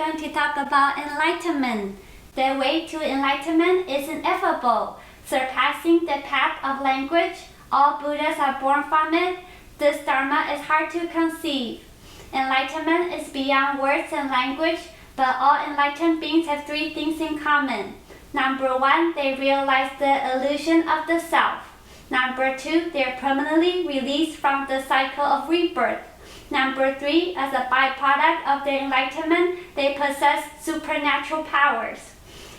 going to talk about enlightenment. The way to enlightenment is ineffable, surpassing the path of language. All Buddhas are born from it. This Dharma is hard to conceive. Enlightenment is beyond words and language, but all enlightened beings have three things in common. Number one, they realize the illusion of the self. Number two, they are permanently released from the cycle of rebirth. Number three, as a byproduct of their enlightenment, they possess supernatural powers.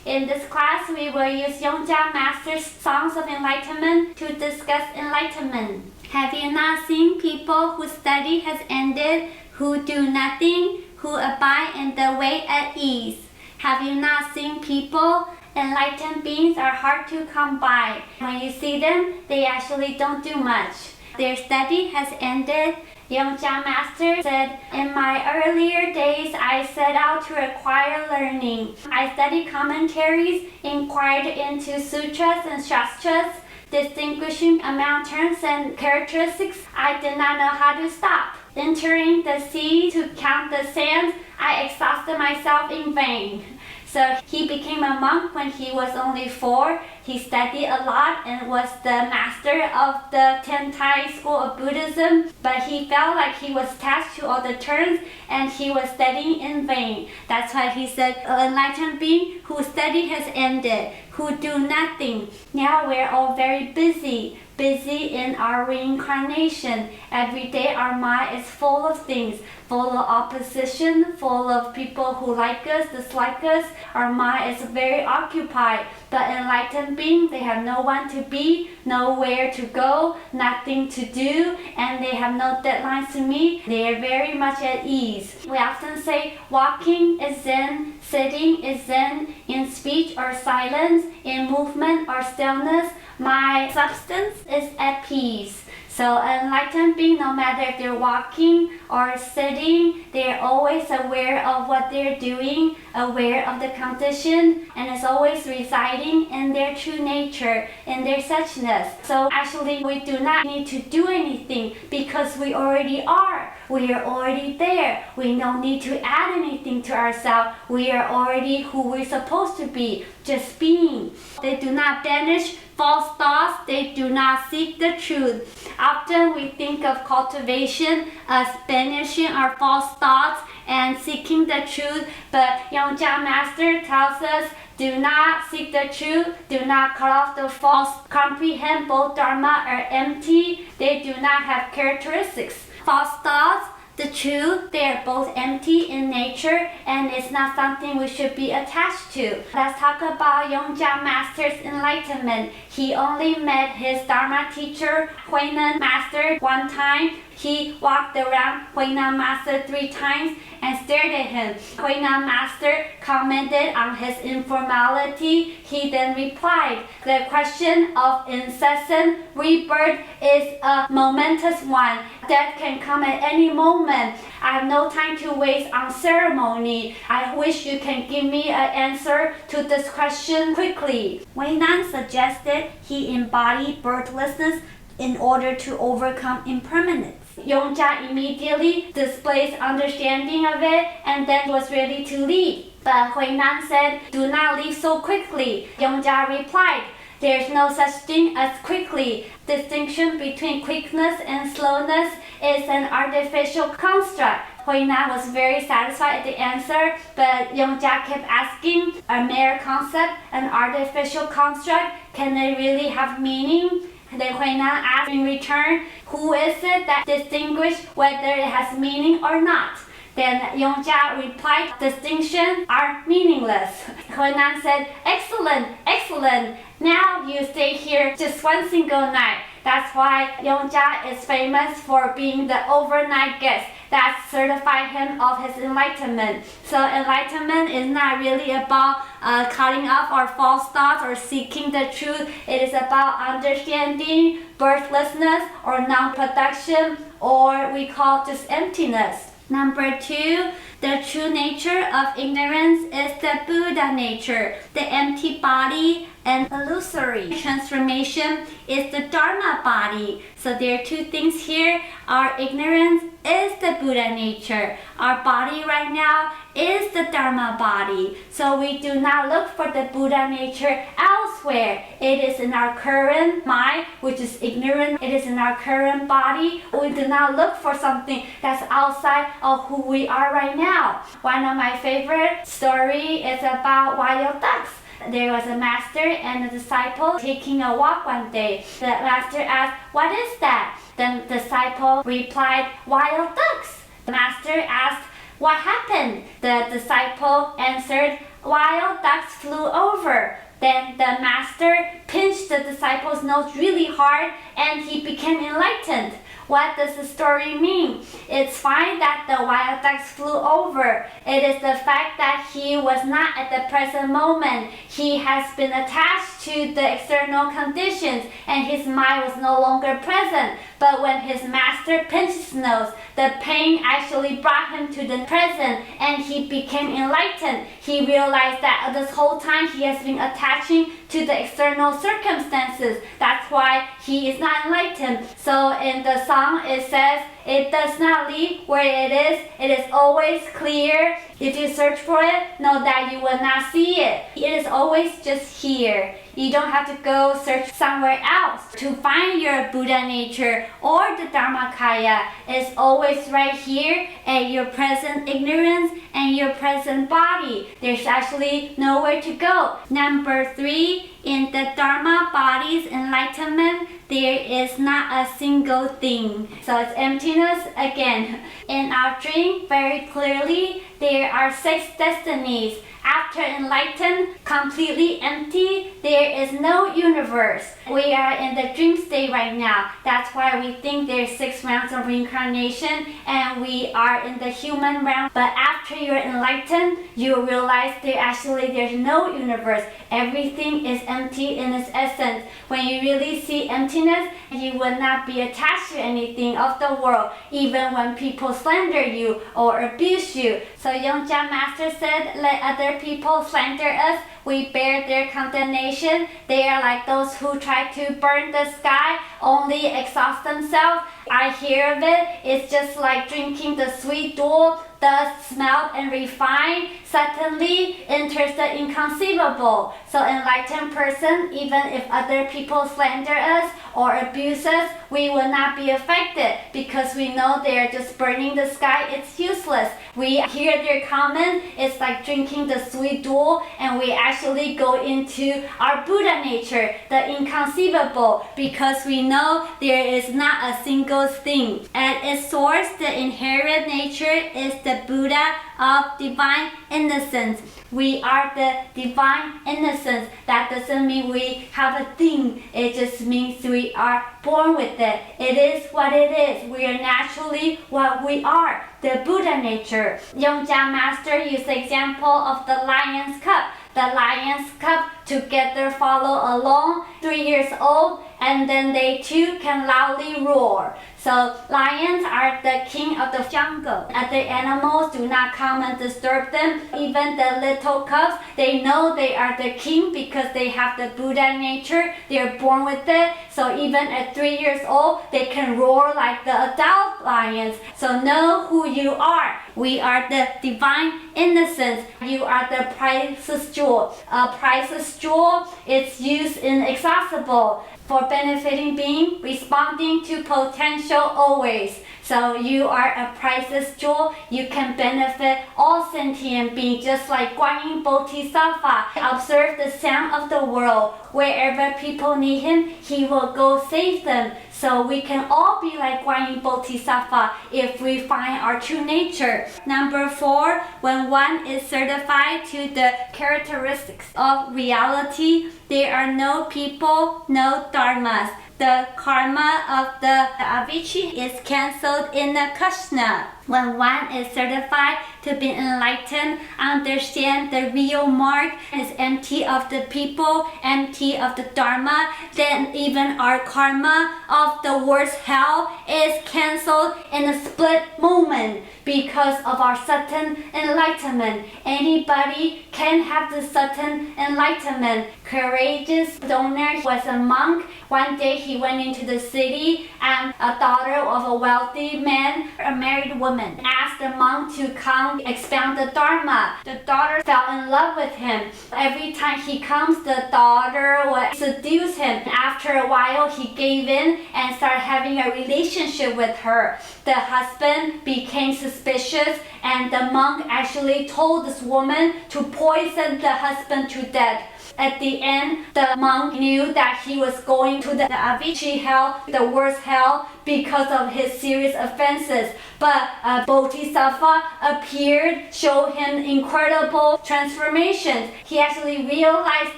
In this class, we will use Yongja Master's Songs of Enlightenment to discuss enlightenment. Have you not seen people whose study has ended, who do nothing, who abide in the way at ease? Have you not seen people? Enlightened beings are hard to come by. When you see them, they actually don't do much. Their study has ended. Yongja Master said, in my earlier days, I set out to acquire learning. I studied commentaries, inquired into sutras and shastras, distinguishing among terms and characteristics. I did not know how to stop. Entering the sea to count the sands, I exhausted myself in vain. So he became a monk when he was only 4. He studied a lot and was the master of the Tentai school of Buddhism, but he felt like he was attached to all the terms and he was studying in vain. That's why he said, an enlightened being whose study has ended, who do nothing. Now we're all very busy in our reincarnation. Every day our mind is full of things, full of opposition, full of people who like us, dislike us. Our mind is very occupied. But enlightened beings, they have no one to be, nowhere to go, nothing to do, and they have no deadlines to meet. They are very much at ease. We often say walking is Zen, sitting is Zen, in speech or silence, in movement or stillness. My substance is at peace. So an enlightened being, no matter if they're walking or sitting, they're always aware of what they're doing, aware of the condition, and is always residing in their true nature, in their suchness. So actually, we do not need to do anything because we already are. We are already there. We don't need to add anything to ourselves. We are already who we're supposed to be, just being. They do not banish false thoughts. They do not seek the truth. Often we think of cultivation as banishing our false thoughts and seeking the truth, but Yongja Master tells us, do not seek the truth, do not cut off the false, comprehend both Dharma are empty, they do not have characteristics. False thoughts, the truth, they are both empty in nature and it's not something we should be attached to. Let's talk about Yongja Master's enlightenment. He only met his Dharma teacher, Huinan Master, one time. He walked around Huinan Master 3 times and stared at him. Huinan Master commented on his informality. He then replied, the question of incessant rebirth is a momentous one. Death can come at any moment. I have no time to waste on ceremony. I wish you can give me an answer to this question quickly. Huinan suggested he embody birthlessness in order to overcome impermanence. Yongja immediately displays understanding of it and then was ready to leave. But Huinan said, do not leave so quickly. Yongja replied, there's no such thing as quickly. Distinction between quickness and slowness is an artificial construct. Huinan was very satisfied at the answer, but Yongja kept asking, a mere concept, an artificial construct, can it really have meaning? Then Huinan asked in return, who is it that distinguishes whether it has meaning or not? Then Yongja replied, distinctions are meaningless. Huinan said, excellent, excellent. Now you stay here just one single night. That's why Yongja is famous for being the overnight guest. That certified him of his enlightenment. So enlightenment is not really about cutting off our false thoughts or seeking the truth. It is about understanding birthlessness or non-production, or we call just emptiness. Number 2, The true nature of ignorance is the Buddha nature. The empty body and illusory transformation is the Dharma body. So there are two things here. Our ignorance is the Buddha nature. Our body right now is the Dharma body. So we do not look for the Buddha nature elsewhere. It is in our current mind, which is ignorant. It is in our current body. We do not look for something that's outside of who we are right now. One of my favorite stories is about wild ducks. There was a master and a disciple taking a walk one day. The master asked, "What is that?" The disciple replied, "Wild ducks." The master asked, "What happened?" The disciple answered, "Wild ducks flew over." Then the master pinched the disciple's nose really hard and he became enlightened. What does the story mean? It's fine that the wild ducks flew over. It is the fact that he was not at the present moment. He has been attached to the external conditions and his mind was no longer present. But when his master pinched his nose, the pain actually brought him to the present and he became enlightened. He realized that this whole time he has been attaching to the external circumstances. That's why he is not enlightened. So in the song it says, "It does not leave where it is. It is always clear. If you search for it, know that you will not see it. It is always just here." You don't have to go search somewhere else to find your Buddha nature or the Dharmakaya. It's always right here at your present ignorance and your present body. There's actually nowhere to go. Number 3, in the Dharma body's enlightenment, there is not a single thing. So it's emptiness again. In our dream, very clearly, there are 6 destinies. After enlightened, completely empty, there is no universe. We are in the dream state right now. That's why we think there's 6 rounds of reincarnation and we are in the human realm. But after you're enlightened, you realize there's no universe. Everything is empty in its essence. When you really see emptiness, you will not be attached to anything of the world, even when people slander you or abuse you. So Yongja Master said, "Let other people slander us, we bear their condemnation. They are like those who try to burn the sky, only exhaust themselves. I hear of it. It's just like drinking the sweet dew, dust, smelled and refined, suddenly enters the inconceivable." So enlightened person, even if other people slander us or abuse us, we will not be affected because we know they are just burning the sky. It's useless. We hear their comment, it's like drinking the sweet dew, and we actually go into our Buddha nature, the inconceivable, because we know there is not a single thing. At its source, the inherent nature is the Buddha of divine innocence. We are the divine innocence. That doesn't mean we have a thing. It just means we are born with it. It is what it is. We are naturally what we are, the Buddha nature. Yongja Master used the example of the lion's cub. The lion's cub together follow along, 3 years old, and then they too can loudly roar. So lions are the king of the jungle. Other animals do not come and disturb them. Even the little cubs, they know they are the king because they have the Buddha nature. They are born with it. So even at 3 years old, they can roar like the adult lions. So know who you are. We are the divine innocence. You are the priceless jewel. A priceless jewel, it's used inexhaustible for benefiting being, responding to potential always. So you are a priceless jewel. You can benefit all sentient beings, just like Guan Yin Bodhisattva. Observe the sound of the world. Wherever people need him, he will go save them. So we can all be like Guan Yin Bodhisattva if we find our true nature. Number 4, when one is certified to the characteristics of reality, there are no people, no dharmas. the karma of the Avicii is cancelled in the Krishna. When one is certified to be enlightened, understand the real mark is empty of the people, empty of the dharma, then even our karma of the worst hell is cancelled in a split moment because of our sudden enlightenment. Anybody can have the sudden enlightenment. Courageous donor was a monk. One day he went into the city and a daughter of a wealthy man, a married woman, asked the monk to come expound the Dharma. The daughter fell in love with him. Every time he comes, the daughter would seduce him. After a while, he gave in and started having a relationship with her. The husband became suspicious and the monk actually told this woman to poison the husband to death. At the end, the monk knew that he was going to the Avicii hell, the worst hell, because of his serious offenses. But a Bodhisattva appeared, showed him incredible transformations. He actually realized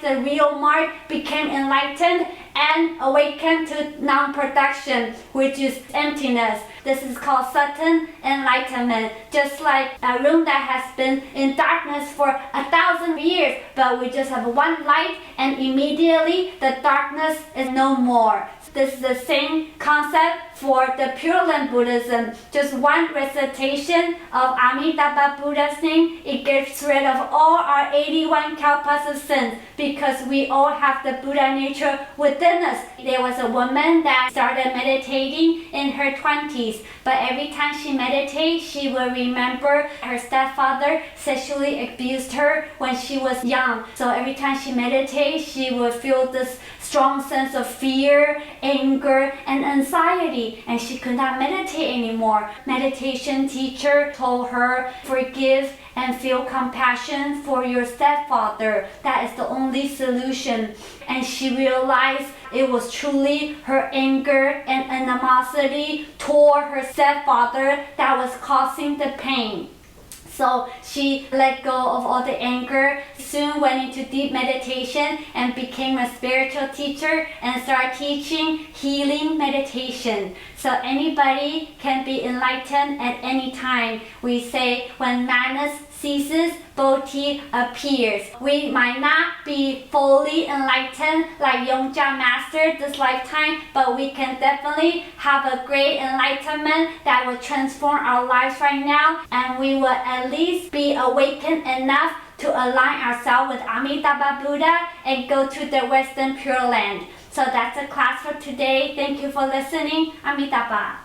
the real mark, became enlightened, and awakened to non-production, which is emptiness. This is called sudden enlightenment. Just like a room that has been in darkness for 1,000 years, but we just have one light and immediately the darkness is no more. This is the same concept for the Pure Land Buddhism. Just one recitation of Amitabha Buddha's name, it gets rid of all our 81 kalpas of sins because we all have the Buddha nature within us. There was a woman that started meditating in her 20s, but every time she meditates, she will remember her stepfather sexually abused her when she was young. So every time she meditates, she will feel this strong sense of fear, anger, and anxiety, and she could not meditate anymore. Meditation teacher told her, forgive and feel compassion for your stepfather. That is the only solution. And she realized it was truly her anger and animosity toward her stepfather that was causing the pain. So she let go of all the anger, soon went into deep meditation and became a spiritual teacher and started teaching healing meditation. So anybody can be enlightened at any time. We say when madness ceases, Bodhi appears. We might not be fully enlightened like Yongja Master this lifetime, but we can definitely have a great enlightenment that will transform our lives right now, and we will at least be awakened enough to align ourselves with Amitabha Buddha and go to the Western Pure Land. So that's the class for today. Thank you for listening. Amitabha.